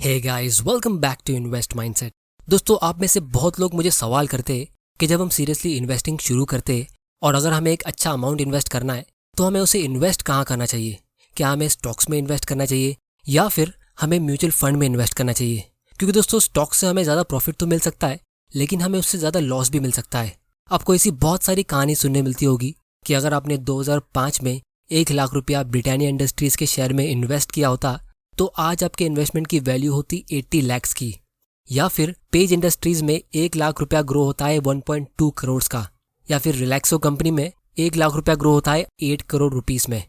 Hey guys, welcome back to Invest Mindset. दोस्तों, आप में से बहुत लोग मुझे सवाल करते कि जब हम सीरियसली इन्वेस्टिंग शुरू करते और अगर हमें एक अच्छा अमाउंट इन्वेस्ट करना है तो हमें उसे इन्वेस्ट कहाँ करना चाहिए। क्या हमें स्टॉक्स में इन्वेस्ट करना चाहिए या फिर हमें म्यूचुअल फंड में इन्वेस्ट करना चाहिए। क्योंकि दोस्तों, स्टॉक से हमें ज़्यादा प्रॉफिट तो मिल सकता है लेकिन हमें उससे ज़्यादा लॉस भी मिल सकता है। आपको ऐसी बहुत सारी कहानी सुनने मिलती होगी कि अगर आपने 2005 में 1 लाख रुपया ब्रिटानिया इंडस्ट्रीज़ के शेयर में इन्वेस्ट किया होता तो आज आपके इन्वेस्टमेंट की वैल्यू होती 80 लाख की। या फिर पेज इंडस्ट्रीज में 1 लाख रुपया ग्रो होता है 1.2 करोड़ का। या फिर रिलैक्सो कंपनी में 1 लाख रुपया ग्रो होता है 8 करोड़ रुपीस में।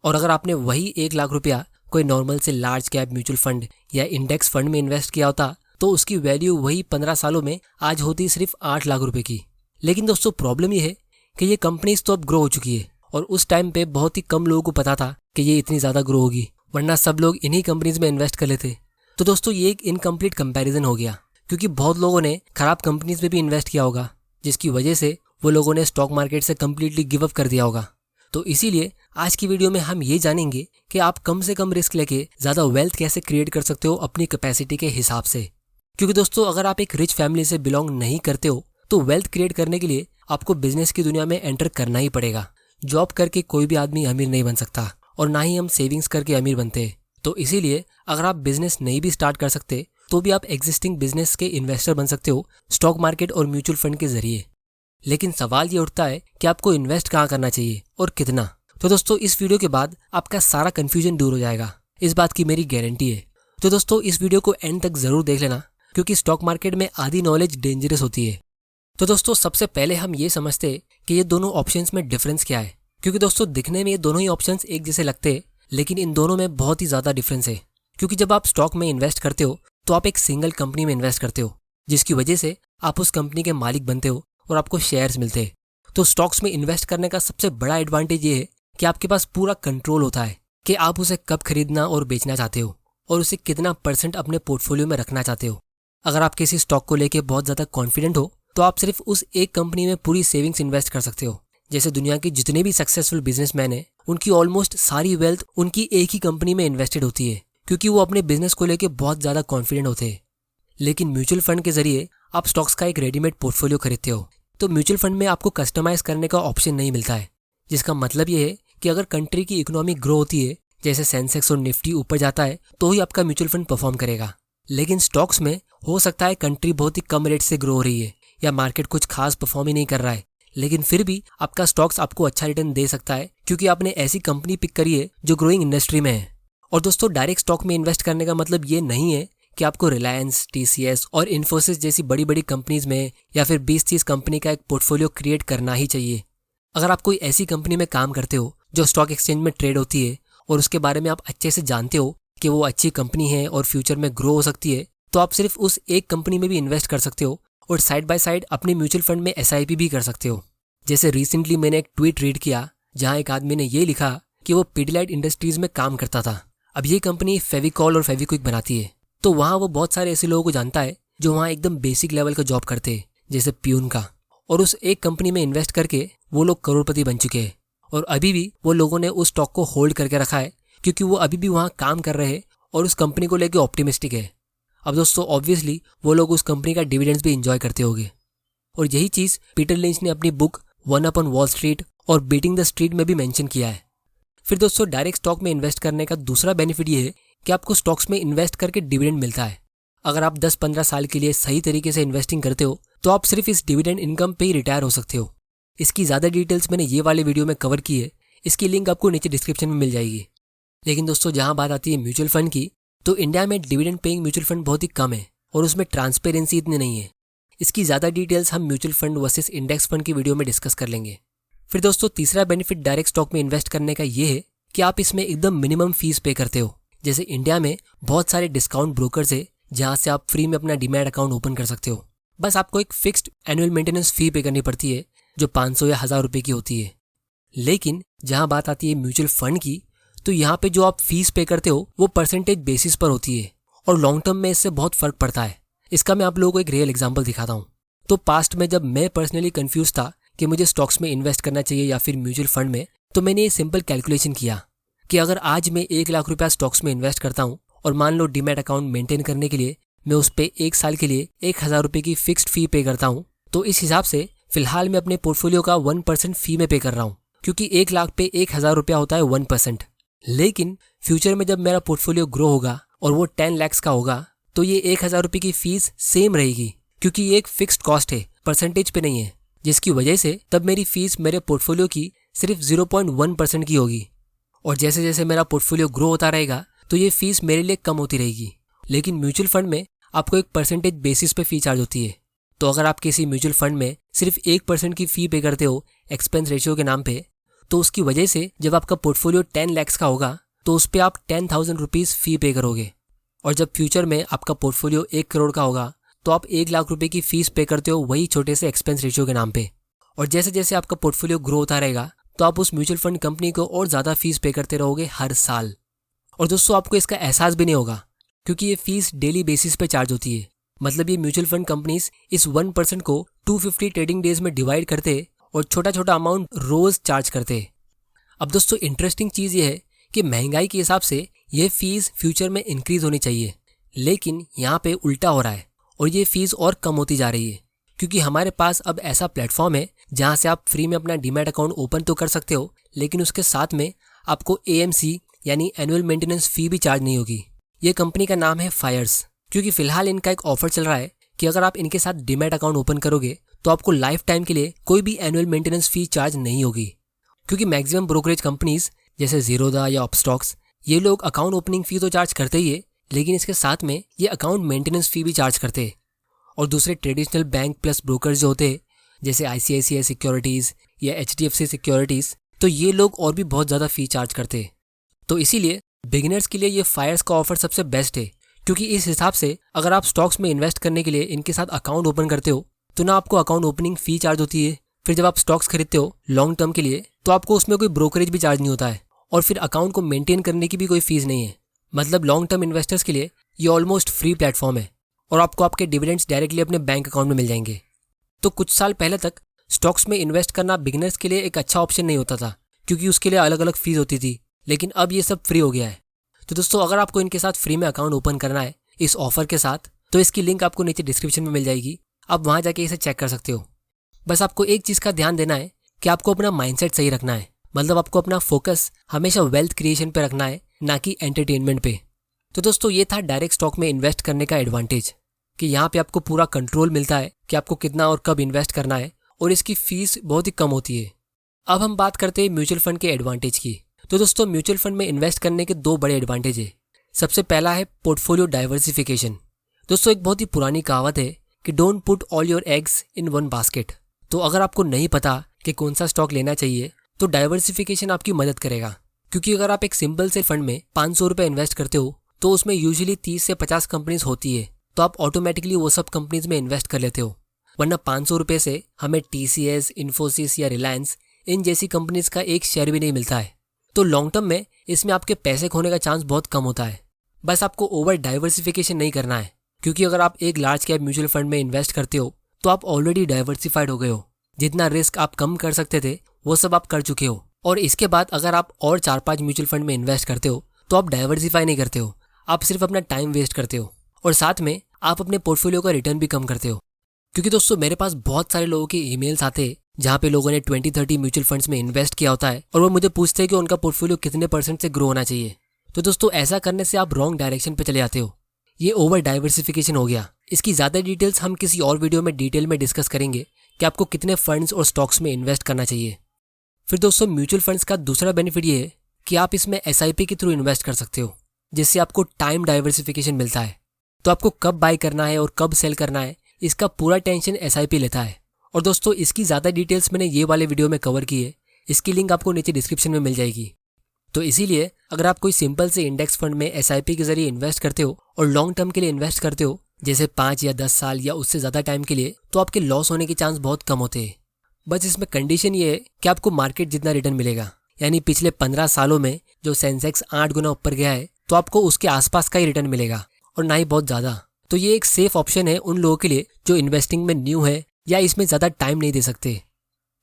और अगर आपने वही 1 लाख रुपया कोई नॉर्मल से लार्ज कैप म्यूचुअल फंड या इंडेक्स फंड में इन्वेस्ट किया होता तो उसकी वैल्यू वही 15 सालों में आज होती सिर्फ 8 लाख रुपए की। लेकिन दोस्तों, प्रॉब्लम ये है कि ये कंपनीज तो अब ग्रो हो चुकी है और उस टाइम पे बहुत ही कम लोगों को पता था कि ये इतनी ज़्यादा ग्रो होगी, वरना सब लोग इन्हीं कंपनीज में इन्वेस्ट कर लेते। तो दोस्तों, ये एक इनकम्प्लीट कंपैरिजन हो गया क्योंकि बहुत लोगों ने खराब कंपनीज में भी इन्वेस्ट किया होगा जिसकी वजह से वो लोगों ने स्टॉक मार्केट से कम्प्लीटली गिव अप कर दिया होगा। तो इसीलिए आज की वीडियो में हम ये जानेंगे कि आप कम से कम रिस्क लेके ज़्यादा वेल्थ कैसे क्रिएट कर सकते हो अपनी कैपेसिटी के हिसाब से। क्योंकि दोस्तों, अगर आप एक रिच फैमिली से बिलोंग नहीं करते हो तो वेल्थ क्रिएट करने के लिए आपको बिजनेस की दुनिया में एंटर करना ही पड़ेगा। जॉब करके कोई भी आदमी अमीर नहीं बन सकता और ना ही हम सेविंग्स करके अमीर बनते। तो इसीलिए अगर आप बिजनेस नहीं भी स्टार्ट कर सकते तो भी आप एग्जिस्टिंग बिजनेस के इन्वेस्टर बन सकते हो स्टॉक मार्केट और म्यूचुअल फंड के जरिए। लेकिन सवाल ये उठता है कि आपको इन्वेस्ट कहाँ करना चाहिए और कितना। तो दोस्तों, इस वीडियो के बाद आपका सारा कंफ्यूजन दूर हो जाएगा, इस बात की मेरी गारंटी है। तो दोस्तों, इस वीडियो को एंड तक जरूर देख लेना क्योंकि स्टॉक मार्केट में आधी नॉलेज डेंजरस होती है। तो दोस्तों, सबसे पहले हम ये समझते हैं कि ये दोनों ऑप्शंस में डिफरेंस क्या है। क्योंकि दोस्तों, दिखने में ये दोनों ही ऑप्शंस एक जैसे लगते हैं लेकिन इन दोनों में बहुत ही ज़्यादा डिफरेंस है। क्योंकि जब आप स्टॉक में इन्वेस्ट करते हो तो आप एक सिंगल कंपनी में इन्वेस्ट करते हो जिसकी वजह से आप उस कंपनी के मालिक बनते हो और आपको शेयर्स मिलते हैं। तो स्टॉक्स में इन्वेस्ट करने का सबसे बड़ा एडवांटेज ये है कि आपके पास पूरा कंट्रोल होता है कि आप उसे कब खरीदना और बेचना चाहते हो और उसे कितना % अपने पोर्टफोलियो में रखना चाहते हो। अगर आप किसी स्टॉक को लेकर बहुत ज़्यादा कॉन्फिडेंट हो तो आप सिर्फ उस एक कंपनी में पूरी सेविंग्स इन्वेस्ट कर सकते हो। जैसे दुनिया के जितने भी सक्सेसफुल बिजनेसमैन हैं उनकी ऑलमोस्ट सारी वेल्थ उनकी एक ही कंपनी में इन्वेस्टेड होती है क्योंकि वो अपने बिजनेस को लेकर बहुत ज़्यादा कॉन्फिडेंट होते हैं। लेकिन म्यूचुअल फंड के जरिए आप स्टॉक्स का एक रेडीमेड पोर्टफोलियो खरीदते हो। तो म्यूचुअल फंड में आपको कस्टमाइज करने का ऑप्शन नहीं मिलता है, जिसका मतलब ये है कि अगर कंट्री की इकोनॉमी ग्रो होती है, जैसे सेंसेक्स और निफ्टी ऊपर जाता है, तो ही आपका म्यूचुअल फंड परफॉर्म करेगा। लेकिन स्टॉक्स में हो सकता है कंट्री बहुत ही कम रेट से ग्रो हो रही है या मार्केट कुछ खास परफॉर्म ही नहीं कर रहा है, लेकिन फिर भी आपका स्टॉक्स आपको अच्छा रिटर्न दे सकता है क्योंकि आपने ऐसी कंपनी पिक करी है जो ग्रोइंग इंडस्ट्री में है। और दोस्तों, डायरेक्ट स्टॉक में इन्वेस्ट करने का मतलब ये नहीं है कि आपको रिलायंस, TCS और इन्फोसिस जैसी बड़ी बड़ी कंपनीज में या फिर 20-30 कंपनी का एक पोर्टफोलियो क्रिएट करना ही चाहिए। अगर आप कोई ऐसी कंपनी में काम करते हो जो स्टॉक एक्सचेंज में ट्रेड होती है और उसके बारे में आप अच्छे से जानते हो कि वो अच्छी कंपनी है और फ्यूचर में ग्रो हो सकती है, तो आप सिर्फ उस एक कंपनी में भी इन्वेस्ट कर सकते हो और साइड बाय साइड अपने म्यूचुअल फंड में SIP भी कर सकते हो। जैसे रिसेंटली मैंने एक ट्वीट रीड किया जहां एक आदमी ने ये लिखा कि वो पिडिलाइट इंडस्ट्रीज में काम करता था। अब ये कंपनी फेविकॉल और फेविक्विक बनाती है। तो वहाँ वो बहुत सारे ऐसे लोगों को जानता है जो वहाँ एकदम बेसिक लेवल का जॉब करते हैं, जैसे प्यून का। और उस एक कंपनी में इन्वेस्ट करके वो लोग करोड़पति बन चुके हैं और अभी भी वो लोगों ने उस स्टॉक को होल्ड करके रखा है क्योंकि वो अभी भी वहाँ काम कर रहे हैं और उस कंपनी को लेकर ऑप्टिमिस्टिक है। अब दोस्तों, ऑब्वियसली वो लोग उस कंपनी का डिविडेंड्स भी इंजॉय करते होंगे। और यही चीज़ पीटर लिंच ने अपनी book one up on wall street और बीटिंग द स्ट्रीट में भी मेंशन किया है। फिर दोस्तों, डायरेक्ट स्टॉक में इन्वेस्ट करने का दूसरा बेनिफिट ये है कि आपको स्टॉक्स में इन्वेस्ट करके डिविडेंड मिलता है। अगर आप 10-15 साल के लिए सही तरीके से इन्वेस्टिंग करते हो तो आप सिर्फ इस डिविडेंड इनकम पे ही रिटायर हो सकते हो। इसकी ज़्यादा डिटेल्स मैंने ये वाले वीडियो में कवर की है, इसकी लिंक आपको नीचे डिस्क्रिप्शन में मिल जाएगी। लेकिन दोस्तों, जहाँ बात आती है म्यूचुअल फंड की, तो इंडिया में डिविडेंड पेइंग म्यूचुअल फंड बहुत ही कम है और उसमें ट्रांसपेरेंसी इतनी नहीं है। इसकी ज़्यादा डिटेल्स हम mutual fund versus index fund की वीडियो में डिस्कस कर लेंगे। फिर दोस्तों, तीसरा बेनिफिट डायरेक्ट स्टॉक में इन्वेस्ट करने का ये है कि आप इसमें एकदम मिनिमम फीस पे करते हो। जैसे इंडिया में बहुत सारे डिस्काउंट ब्रोकर्स है जहाँ से आप फ्री में अपना डीमैट अकाउंट ओपन कर सकते हो। बस आपको एक फिक्स्ड एनुअल मेंटेनेंस फी पे करनी पड़ती है जो 500 या 1000 रुपये की होती है। लेकिन जहाँ बात आती है म्यूचुअल फंड की, तो यहाँ पे जो आप फीस पे करते हो वो परसेंटेज बेसिस पर होती है और लॉन्ग टर्म में इससे बहुत फर्क पड़ता है। इसका मैं आप लोगों को एक रियल एग्जांपल दिखाता हूँ। तो पास्ट में जब मैं पर्सनली कंफ्यूज था कि मुझे स्टॉक्स में इन्वेस्ट करना चाहिए या फिर म्यूचुअल फंड में, तो मैंने ये सिंपल कैलकुलेशन किया कि अगर आज मैं 1 लाख रुपया स्टॉक्स में इन्वेस्ट करता हूँ और मान लो डीमैट अकाउंट मेंटेन करने के लिए मैं उस पर 1 साल के लिए 1,000 रुपये की फिक्स्ड फी पे करता हूँ, तो इस हिसाब से फिलहाल मैं अपने पोर्टफोलियो का 1% फी में पे कर रहा हूँ, क्योंकि 1 लाख पे 1,000 रुपया होता है 1%। लेकिन फ्यूचर में जब मेरा पोर्टफोलियो ग्रो होगा और वो 10 लाख का होगा, तो ये 1,000 रुपये की फीस सेम रहेगी, क्योंकि ये एक फिक्स्ड कॉस्ट है, परसेंटेज पे नहीं है, जिसकी वजह से तब मेरी फीस मेरे पोर्टफोलियो की सिर्फ 0.1% की होगी। और जैसे जैसे मेरा पोर्टफोलियो ग्रो होता रहेगा तो ये फीस मेरे लिए कम होती रहेगी। लेकिन म्यूचुअल फंड में आपको एक परसेंटेज बेसिस पे फी चार्ज होती है। तो अगर आप किसी म्यूचुअल फंड में सिर्फ 1% की फी पे करते हो एक्सपेंस रेशियो के नाम पे, तो उसकी वजह से जब आपका पोर्टफोलियो 10 लाख का होगा तो उस पर आप 10,000 रुपीज़ फी पे करोगे। और जब फ्यूचर में आपका पोर्टफोलियो 1 करोड़ का होगा तो आप 1 लाख रुपए की फीस पे करते हो वही छोटे से एक्सपेंस रेशियो के नाम पे। और जैसे जैसे आपका पोर्टफोलियो ग्रो होता रहेगा तो आप उस म्यूचुअल फंड कंपनी को और ज़्यादा फीस पे करते रहोगे हर साल। और दोस्तों आपको इसका एहसास भी नहीं होगा, क्योंकि ये फीस डेली बेसिस पे चार्ज होती है। मतलब ये म्यूचुअल फंड कंपनीज इस 1% को 250 ट्रेडिंग डेज में डिवाइड करते और छोटा छोटा अमाउंट रोज चार्ज करते। अब दोस्तों इंटरेस्टिंग चीज़ ये है कि महंगाई के हिसाब से ये फीस फ्यूचर में इंक्रीज होनी चाहिए, लेकिन यहाँ पे उल्टा हो रहा है और ये फीस और कम होती जा रही है, क्योंकि हमारे पास अब ऐसा प्लेटफॉर्म है जहाँ से आप फ्री में अपना डीमैट अकाउंट ओपन तो कर सकते हो, लेकिन उसके साथ में आपको AMC यानी एनुअल मेंटेनेंस फी भी चार्ज नहीं होगी। ये कंपनी का नाम है FYERS, क्योंकि फिलहाल इनका एक ऑफर चल रहा है कि अगर आप इनके साथ डीमैट अकाउंट ओपन करोगे तो आपको लाइफ टाइम के लिए कोई भी एनुअल मेंटेनेंस फी चार्ज नहीं होगी। क्योंकि मैक्सिमम ब्रोकरेज कंपनीज जैसे जीरोधा या अपस्टॉक्स, ये लोग अकाउंट ओपनिंग फी तो चार्ज करते ही है, लेकिन इसके साथ में ये अकाउंट मेंटेनेंस फी भी चार्ज करते हैं। और दूसरे ट्रेडिशनल बैंक प्लस ब्रोकर्स जो होते हैं जैसे ICICI सिक्योरिटीज़ या HDFC सिक्योरिटीज़, तो ये लोग और भी बहुत ज़्यादा फ़ी चार्ज करते हैं। तो इसीलिए बिगिनर्स के लिए ये FYERS का ऑफर सबसे बेस्ट है, क्योंकि इस हिसाब से अगर आप स्टॉक्स में इन्वेस्ट करने के लिए इनके साथ अकाउंट ओपन करते हो तो ना आपको अकाउंट ओपनिंग फ़ी चार्ज होती है, फिर जब आप स्टॉक्स खरीदते हो लॉन्ग टर्म के लिए तो आपको उसमें कोई ब्रोकरेज भी चार्ज नहीं होता है, और फिर अकाउंट को मेंटेन करने की भी कोई फीस नहीं है। मतलब लॉन्ग टर्म इन्वेस्टर्स के लिए ये ऑलमोस्ट फ्री प्लेटफॉर्म है और आपको आपके डिविडेंड्स डायरेक्टली अपने बैंक अकाउंट में मिल जाएंगे। तो कुछ साल पहले तक स्टॉक्स में इन्वेस्ट करना बिगिनर्स के लिए एक अच्छा ऑप्शन नहीं होता था, क्योंकि उसके लिए अलग अलग फीस होती थी, लेकिन अब ये सब फ्री हो गया है। तो दोस्तों अगर आपको इनके साथ फ्री में अकाउंट ओपन करना है इस ऑफर के साथ, तो इसकी लिंक आपको नीचे डिस्क्रिप्शन में मिल जाएगी, आप वहाँ जाके इसे चेक कर सकते हो। बस आपको एक चीज़ का ध्यान देना है कि आपको अपना माइंडसेट सही रखना है। मतलब आपको अपना फोकस हमेशा वेल्थ क्रिएशन पे रखना है, ना कि एंटरटेनमेंट पे। तो दोस्तों ये था डायरेक्ट स्टॉक में इन्वेस्ट करने का एडवांटेज, कि यहाँ पे आपको पूरा कंट्रोल मिलता है कि आपको कितना और कब इन्वेस्ट करना है, और इसकी फीस बहुत ही कम होती है। अब हम बात करते हैं म्यूचुअल फंड के एडवांटेज की। तो दोस्तों म्यूचुअल फंड में इन्वेस्ट करने के 2 बड़े एडवांटेज है। सबसे पहला है पोर्टफोलियो डाइवर्सिफिकेशन। दोस्तों एक बहुत ही पुरानी कहावत है कि don't put all your eggs in one basket. तो अगर आपको नहीं पता कि कौन सा स्टॉक लेना चाहिए तो डाइवर्सिफिकेशन आपकी मदद करेगा, क्योंकि अगर आप एक सिंपल से फंड में 500 रुपये इन्वेस्ट करते हो तो उसमें यूजुअली 30 से 50 कंपनीज होती है, तो आप ऑटोमेटिकली वो सब कंपनीज में इन्वेस्ट कर लेते हो। वरना 500 रुपये से हमें TCS, इन्फोसिस या रिलायंस इन जैसी कंपनीज का एक शेयर भी नहीं मिलता है। तो लॉन्ग टर्म में इसमें आपके पैसे खोने का चांस बहुत कम होता है। बस आपको ओवर डाइवर्सिफिकेशन नहीं करना है, क्योंकि अगर आप एक लार्ज कैप म्यूचुअल फंड में इन्वेस्ट करते हो तो आप ऑलरेडी डाइवर्सिफाइड हो गए हो। जितना रिस्क आप कम कर सकते थे वो सब आप कर चुके हो। और इसके बाद अगर आप और 4-5 म्यूचुअल फंड में इन्वेस्ट करते हो तो आप डाइवर्सिफाई नहीं करते हो, आप सिर्फ अपना टाइम वेस्ट करते हो, और साथ में आप अपने पोर्टफोलियो का रिटर्न भी कम करते हो। क्योंकि दोस्तों मेरे पास बहुत सारे लोगों के ईमेल्स आते हैं जहाँ पे लोगों ने 20-30 म्यूचुअल फंड्स में इन्वेस्ट किया होता है, और वो मुझे पूछते हैं कि उनका पोर्टफोलियो कितने % से ग्रो होना चाहिए। तो दोस्तों ऐसा करने से आप रॉन्ग डायरेक्शन पे चले जाते हो। ये ओवर डाइवर्सिफिकेशन हो गया। इसकी ज़्यादा डिटेल्स हम किसी और वीडियो में डिटेल में डिस्कस करेंगे कि आपको कितने फंड्स और स्टॉक्स में इन्वेस्ट करना चाहिए। फिर दोस्तों म्यूचुअल फंड्स का दूसरा बेनिफिट ये है कि आप इसमें SIP के थ्रू इन्वेस्ट कर सकते हो, जिससे आपको टाइम डाइवर्सिफिकेशन मिलता है। तो आपको कब बाय करना है और कब सेल करना है इसका पूरा टेंशन SIP लेता है। और दोस्तों इसकी ज़्यादा डिटेल्स मैंने ये वाले वीडियो में कवर की है, इसकी लिंक आपको नीचे डिस्क्रिप्शन में मिल जाएगी। तो इसीलिए अगर आप कोई सिंपल से इंडेक्स फंड में SIP के जरिए इन्वेस्ट करते हो और लॉन्ग टर्म के लिए इन्वेस्ट करते हो, जैसे 5 या 10 साल या उससे ज़्यादा टाइम के लिए, तो आपके लॉस होने के चांस बहुत कम होते हैं। बस इसमें कंडीशन ये है कि आपको मार्केट जितना रिटर्न मिलेगा, यानी पिछले 15 सालों में जो सेंसेक्स 8 गुना ऊपर गया है, तो आपको उसके आसपास का ही रिटर्न मिलेगा, और ना ही बहुत ज़्यादा। तो ये एक सेफ ऑप्शन है उन लोगों के लिए जो इन्वेस्टिंग में न्यू है या इसमें ज़्यादा टाइम नहीं दे सकते।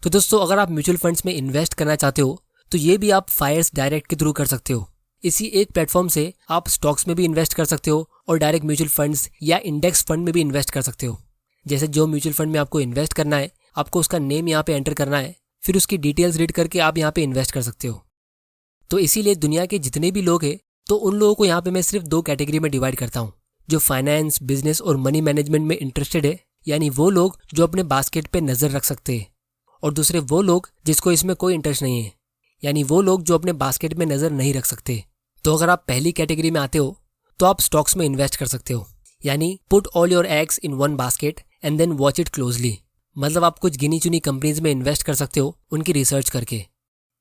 तो दोस्तों अगर आप म्यूचुअल फंड्स में इन्वेस्ट करना चाहते हो तो ये भी आप FYERS डायरेक्ट के थ्रू कर सकते हो। इसी एक प्लेटफॉर्म से आप स्टॉक्स में भी इन्वेस्ट कर सकते हो और डायरेक्ट म्यूचुअल फंड्स या इंडेक्स फंड में भी इन्वेस्ट कर सकते हो। जैसे जो म्यूचुअल फंड में आपको इन्वेस्ट करना है, आपको उसका नेम यहाँ पे एंटर करना है, फिर उसकी डिटेल्स रीड करके आप यहाँ पे इन्वेस्ट कर सकते हो। तो इसीलिए दुनिया के जितने भी लोग हैं, तो उन लोगों को यहाँ पे मैं सिर्फ 2 कैटेगरी में डिवाइड करता हूँ। जो फाइनेंस, बिजनेस और मनी मैनेजमेंट में इंटरेस्टेड है, यानी वो लोग जो अपने बास्केट पे नजर रख सकते हैं, और दूसरे वो लोग जिसको इसमें कोई इंटरेस्ट नहीं है, यानी वो लोग जो अपने बास्केट में नजर नहीं रख सकते। तो अगर आप पहली कैटेगरी में आते हो तो आप स्टॉक्स में इन्वेस्ट कर सकते हो, यानी put all your eggs in one basket and then watch it closely. मतलब आप कुछ गिनी चुनी कंपनीज में इन्वेस्ट कर सकते हो उनकी रिसर्च करके।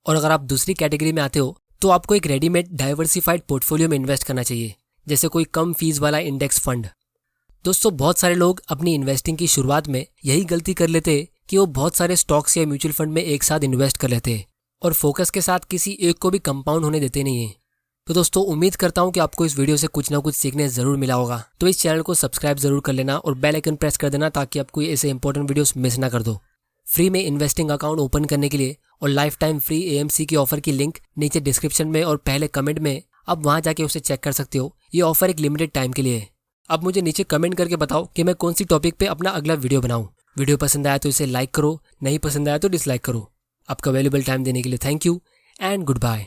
और अगर आप दूसरी कैटेगरी में आते हो तो आपको एक रेडीमेड डाइवर्सिफाइड पोर्टफोलियो में इन्वेस्ट करना चाहिए, जैसे कोई कम फीस वाला इंडेक्स फंड। दोस्तों, बहुत सारे लोग अपनी इन्वेस्टिंग की शुरुआत में यही गलती कर लेते हैं कि वो बहुत सारे स्टॉक्स या म्यूचुअल फंड में एक साथ इन्वेस्ट कर लेते हैं और फोकस के साथ किसी एक को भी कंपाउंड होने देते नहीं है। तो दोस्तों, उम्मीद करता हूँ कि आपको इस वीडियो से कुछ ना कुछ सीखने जरूर मिला होगा। तो इस चैनल को सब्सक्राइब जरूर कर लेना और बेल आइकन प्रेस कर देना ताकि आपको ऐसे इंपॉर्टेंट वीडियोस मिस ना कर दो। फ्री में इन्वेस्टिंग अकाउंट ओपन करने के लिए और लाइफ टाइम फ्री AMC की ऑफर की लिंक नीचे डिस्क्रिप्शन में और पहले कमेंट में, आप वहां जाके उसे चेक कर सकते हो। ये ऑफर एक लिमिटेड टाइम के लिए है। अब मुझे नीचे कमेंट करके बताओ कि मैं कौन सी टॉपिक पे अपना अगला वीडियो बनाऊं। वीडियो पसंद आया तो इसे लाइक करो, नहीं पसंद आया तो डिसलाइक करो। आपका वैल्यूएबल टाइम देने के लिए thank you and good bye.